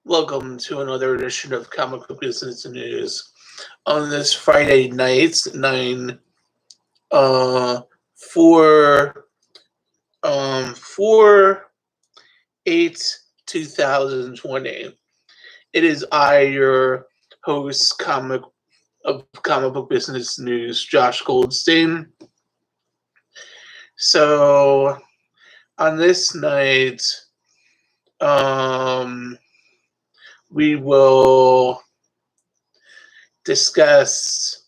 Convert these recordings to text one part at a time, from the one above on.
Welcome to another edition of Comic Book Business News. On this Friday night, 9 4 4 8 2020. It is I, your host of Comic Book Business News, Josh Goldstein. So on this night, we will discuss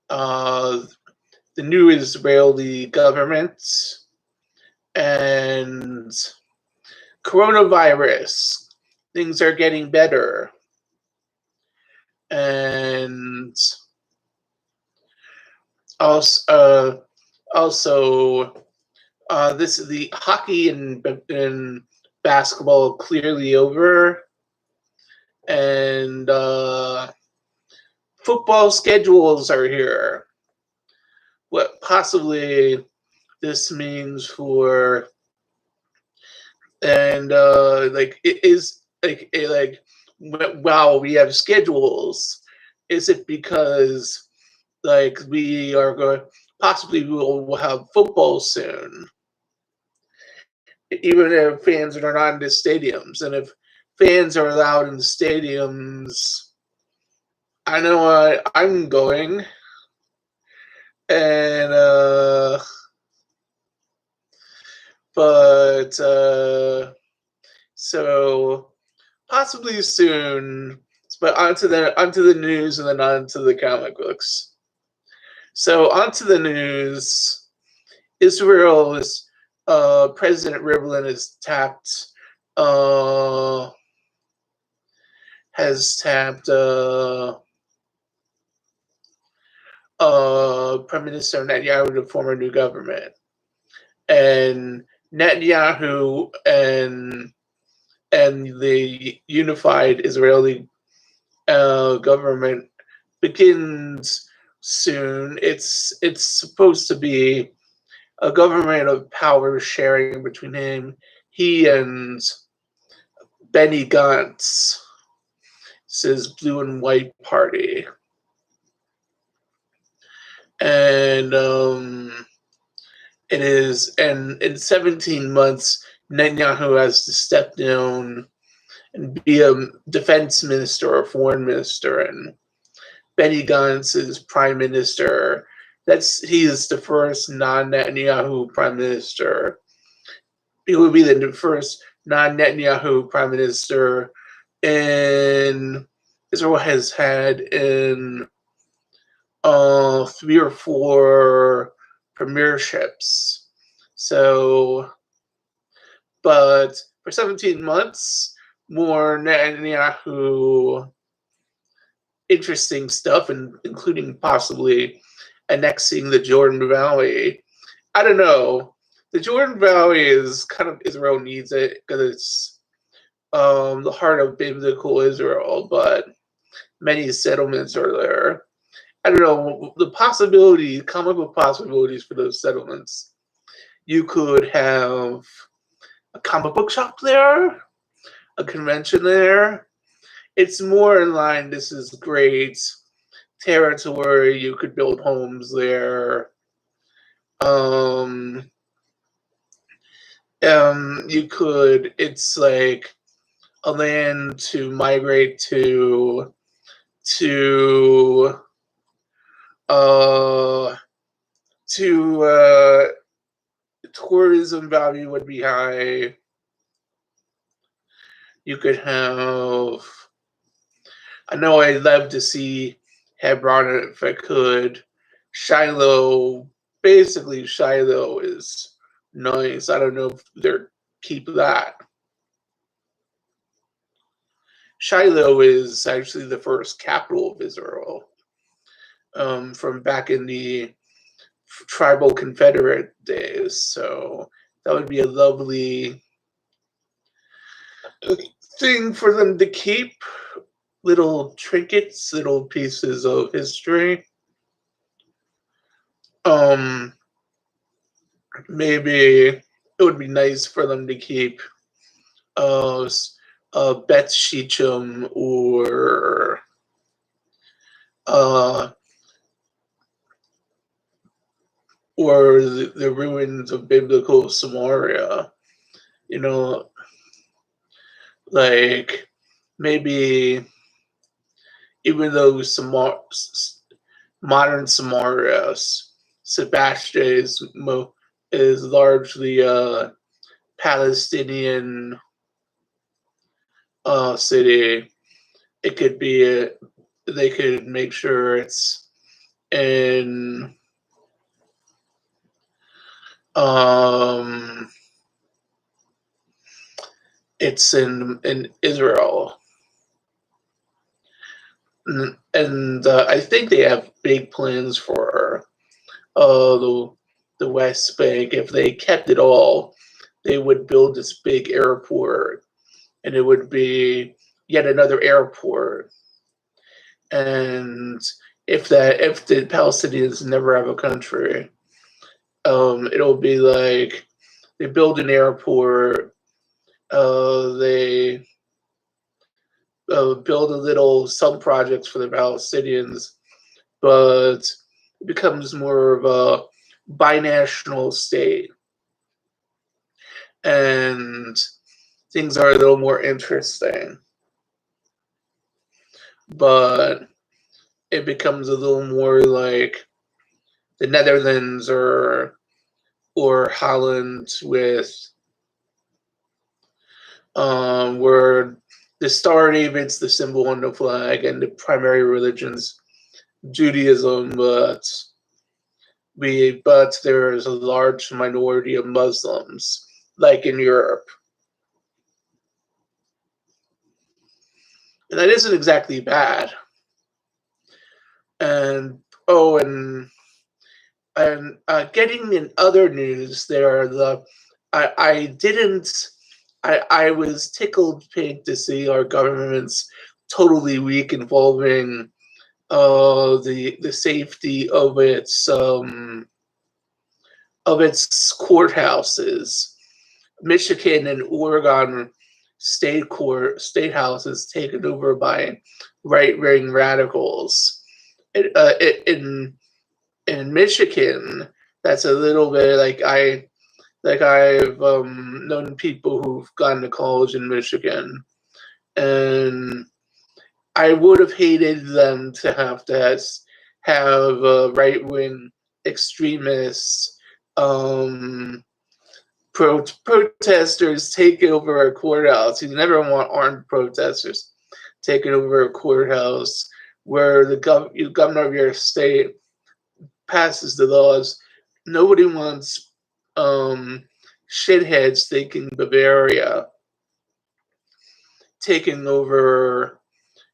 the new Israeli government and coronavirus. Things are getting better. And also, this is the hockey and basketball clearly over. And football schedules are here. What possibly this means for, and it is wow, we have schedules. Is it because we are going, possibly we'll have football soon, even if fans are not in the stadiums? And if fans are allowed in the stadiums, I know I'm going. And but so possibly soon. But onto the news, and then onto the comic books. So onto the news. Israel's President Rivlin has tapped Prime Minister Netanyahu to form a new government, and Netanyahu and the unified Israeli government begins soon. It's supposed to be a government of power sharing between he and Benny Gantz, his blue and white party. And it is, and in 17 months, Netanyahu has to step down and be a defense minister or foreign minister, and Benny Gantz is prime minister. He is the first non-Netanyahu prime minister. He would be the first non-Netanyahu prime minister in Israel has had in 3 or 4 premierships. So, but for 17 months, more Netanyahu interesting stuff, including possibly annexing the Jordan Valley. I don't know. The Jordan Valley is kind of, Israel needs it because it's the heart of biblical Israel, but many settlements are there. I don't know, the comic book possibilities for those settlements. You could have a comic book shop there, a convention there. It's more in line, this is great territory. You could build homes there. You could, it's like a land to migrate to tourism value would be high. You could have, I know I'd love to see Hebron if I could. Shiloh, basically Shiloh is nice. I don't know if they're keep that. Shiloh is actually the first capital of Israel, from back in the tribal Confederate days. So that would be a lovely thing for them to keep. Little trinkets, little pieces of history. Maybe it would be nice for them to keep a Beth Sheecham uh, or the ruins of biblical Samaria. You know, like maybe even though modern Samaria, Sebastian is largely a Palestinian city. It could be they could make sure in um it's in Israel, and I think they have big plans for the West Bank. If they kept it all, they would build this big airport, and it would be yet another airport. And if the Palestinians never have a country, it'll be like they build an airport, they build some projects for the Palestinians, but it becomes more of a binational state, and things are a little more interesting. But it becomes a little more like the Netherlands or Holland with where the Star of David's the symbol on the flag and the primary religion's Judaism, but there's a large minority of Muslims, like in Europe. And that isn't exactly bad. And oh, and getting in other news, there are I was tickled pink to see our government's totally weak involving the safety of its courthouses. Michigan and Oregon state houses taken over by right wing radicals. In Michigan, that's a little bit I've known people who've gone to college in Michigan, and I would have hated them to have right wing extremists, protesters take over a courthouse. You never want armed protesters taking over a courthouse where the governor of your state passes the laws. Nobody wants shitheads thinking Bavaria taking over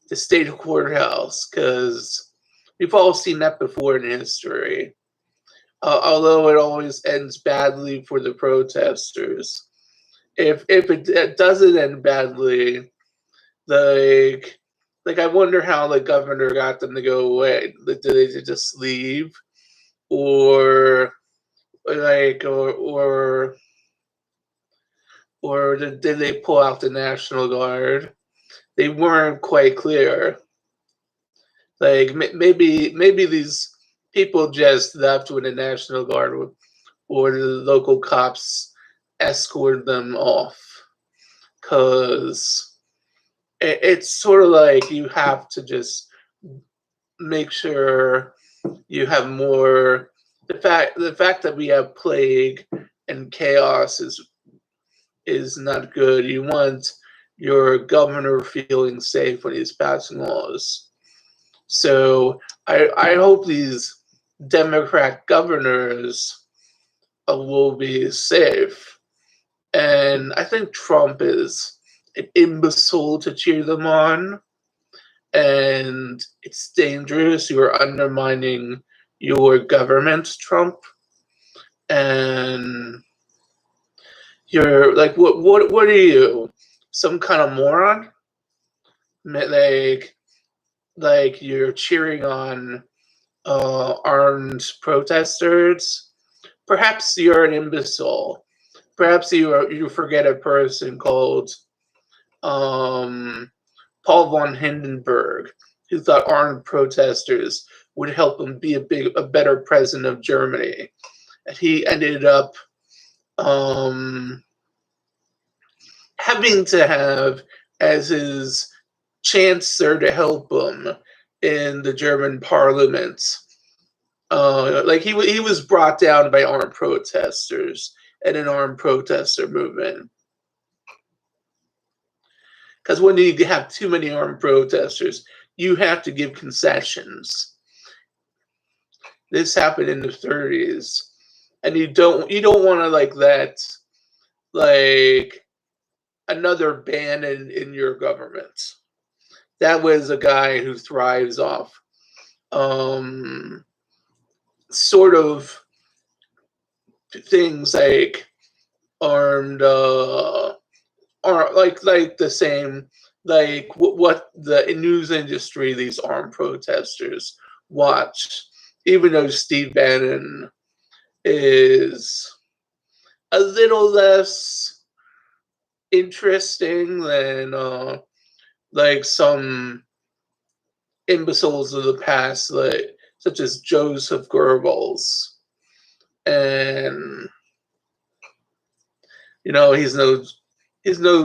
the state courthouse, because we've all seen that before in history. Although it always ends badly for the protesters. If it doesn't end badly, like I wonder how the governor got them to go away. Did they just leave, or like or did they pull out the National Guard? They weren't quite clear. Like maybe these people just left when the National Guard or the local cops escorted them off, because it's sort of like you have to just make sure you have more. The fact that we have plague and chaos is not good. You want your governor feeling safe when he's passing laws. So I hope these Democrat governors will be safe. And I think Trump is an imbecile to cheer them on. And it's dangerous. You are undermining your government, Trump. And you're like, what are you? Some kind of moron? Like you're cheering on armed protesters? Perhaps you're an imbecile. Perhaps you forget a person called Paul von Hindenburg, who thought armed protesters would help him be a better president of Germany. And he ended up having to have as his chancellor to help him in the German parliament. Like he was brought down by armed protesters and an armed protester movement. Because when you have too many armed protesters, you have to give concessions. This happened in the 30s, and you don't want to like let like another ban in your government. That was a guy who thrives off sort of things like armed are like the same like what the news industry these armed protesters watch, even though Steve Bannon is a little less interesting than like some imbeciles of the past, like such as Joseph Goebbels. And he's no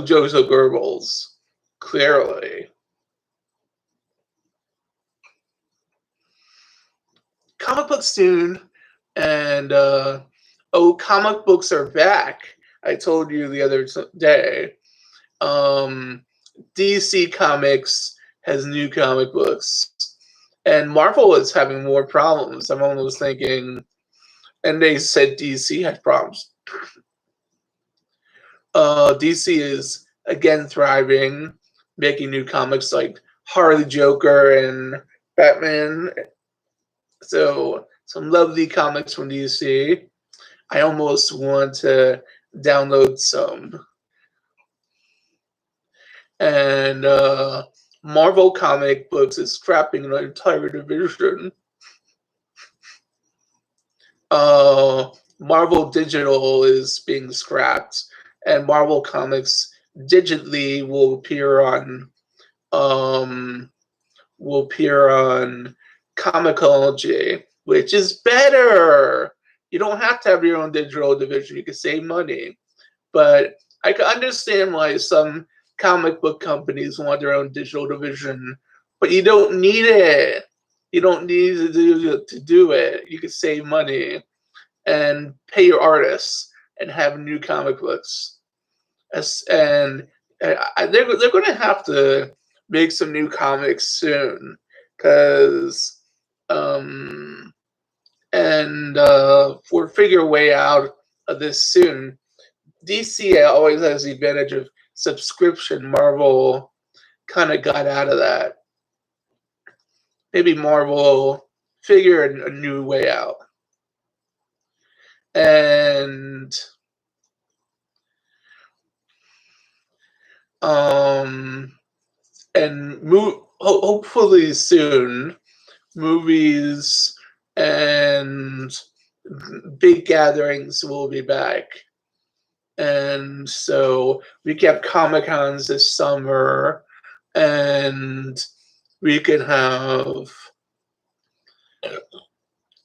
Joseph Goebbels, clearly. Comic books soon, and comic books are back. I told you the other day. DC Comics has new comic books, and Marvel is having more problems. I'm almost thinking, and they said DC had problems. DC is again thriving, making new comics like Harley, Joker, and Batman. So some lovely comics from DC. I almost want to download some. And Marvel comic books is scrapping an entire division. Marvel Digital is being scrapped, and Marvel Comics digitally will appear on Comixology, which is better. You don't have to have your own digital division. You can save money. But I can understand why some comic book companies want their own digital division, but you don't need it. You don't need to do it. You can save money and pay your artists and have new comic books. And they're going to have to make some new comics soon, because for figure a way out of this soon. DC always has the advantage of subscription. Marvel kind of got out of that. Maybe Marvel figure a new way out. And hopefully soon, movies and big gatherings will be back. And so we kept Comic-Cons this summer, and we can have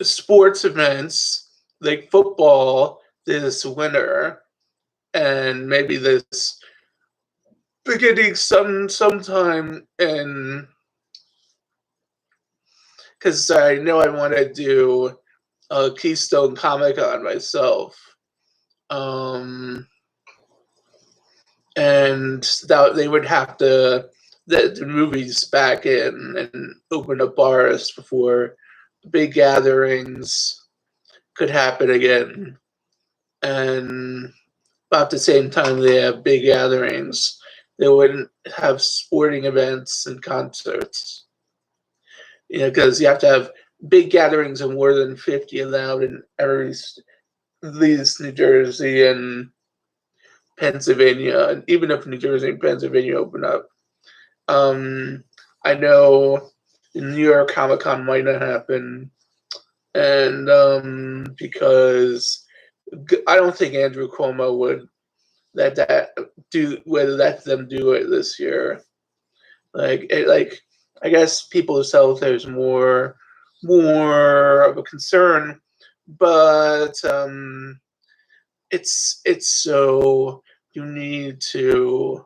sports events like football this winter, and maybe this beginning sometime in, because I know I want to do a Keystone Comic-Con myself. And that they would have to let the movies back in and open up bars before big gatherings could happen again. And about the same time they have big gatherings, they wouldn't have sporting events and concerts. Because you have to have big gatherings of more than 50 allowed in every, at least New Jersey and Pennsylvania, and even if New Jersey and Pennsylvania open up. I know New York Comic Con might not happen, and because I don't think Andrew Cuomo would that do would let them do it this year. Like I guess people's health is more of a concern, but it's so you need to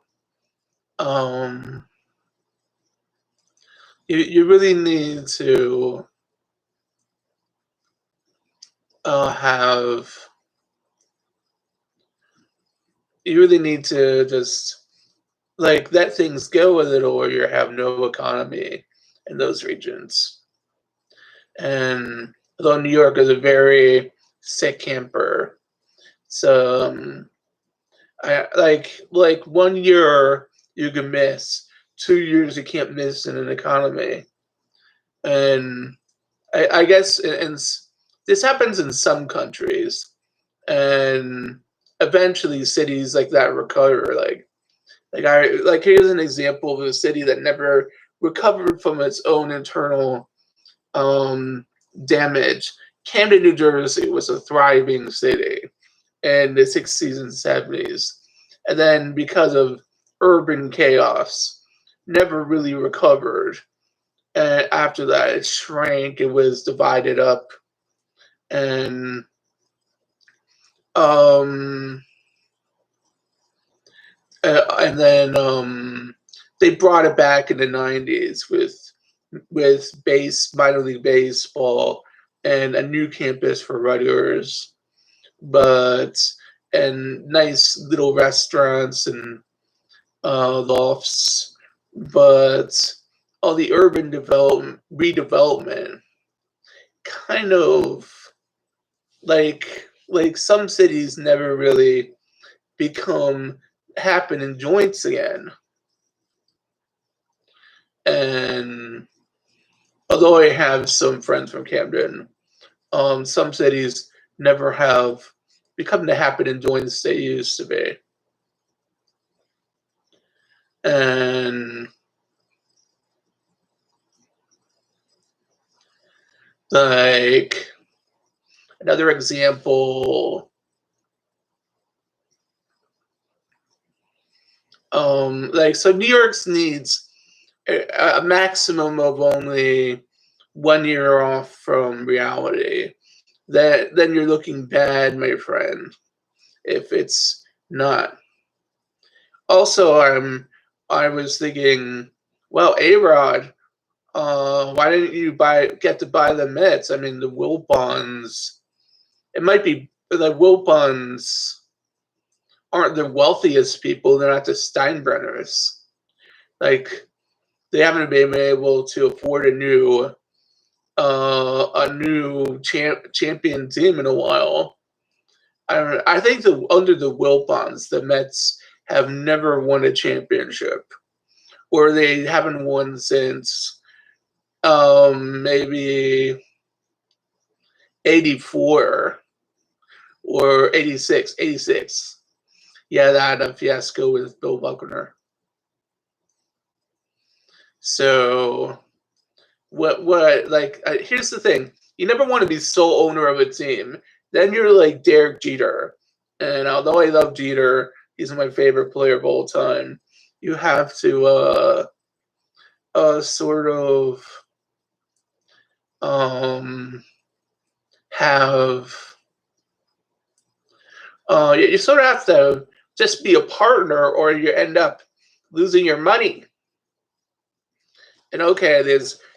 um you really need to have you really need to just like let things go a little or you have no economy in those regions. And although New York is a very sick camper, so I like 1 year you can miss, 2 years you can't miss in an economy, and I guess this happens in some countries, and eventually cities like that recover. Like here's an example of a city that never recovered from its own internal um, damage. Camden, New Jersey was a thriving city in the 60s and 70s. And then because of urban chaos, never really recovered. And after that, it shrank, it was divided up. And um, and then they brought it back in the 90s with minor league baseball and a new campus for Rutgers, but and nice little restaurants and lofts, but all the urban development redevelopment kind of like some cities never really become happen in joints again. And although I have some friends from Camden, some cities never have become the happen and joints they used to be. And like another example, like so New York's needs a maximum of only 1 year off from reality. That then you're looking bad, my friend, if it's not. Also, I was thinking, well, A Rod, why didn't you get to buy the Mets? I mean, the Wilpons. It might be the Wilpons aren't the wealthiest people. They're not the Steinbrenners. Like they haven't been able to afford a new champion team in a while. I think under the Wilpons, the Mets have never won a championship, or they haven't won since maybe '84 or '86. '86. Yeah, that had a fiasco with Bill Buckner. So what like here's the thing: you never want to be sole owner of a team. Then you're like Derek Jeter, and although I love Jeter, he's my favorite player of all time. You have to sort of um have you sort of have to just be a partner, or you end up losing your money. And okay,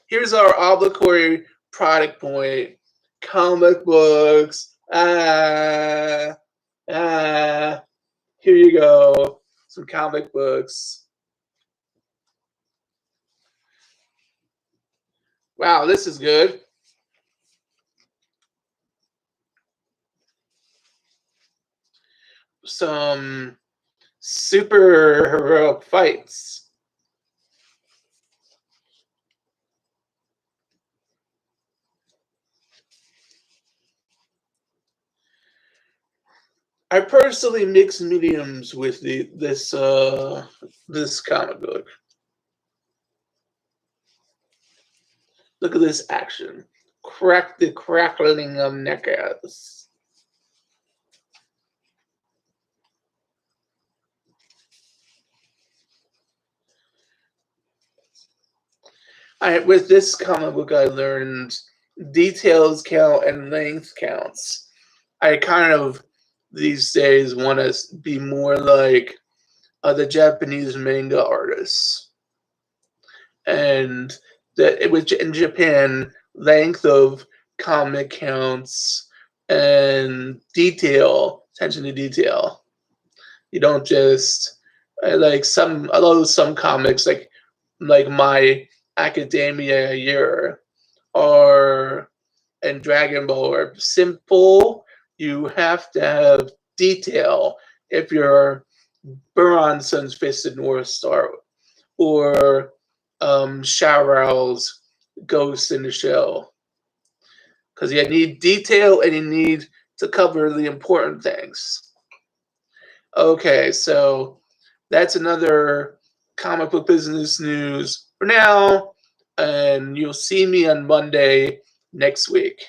here's our obligatory product point: comic books. Ah, here you go, some comic books. Wow, this is good. Some super heroic fights. I personally mix mediums with this comic book. Look at this action. Crack the crackling of neckers. With this comic book, I learned details count and length counts. I kind of these days want to be more like the Japanese manga artists, and that it was in Japan, length of comic counts and attention to detail. You don't just like some comics like My Academia Year or and Dragon Ball are simple. You have to have detail if you're Buron's Fisted North Star or Sharao's Ghost in the Shell. Because you need detail and you need to cover the important things. Okay, so that's another comic book business news for now. And you'll see me on Monday next week.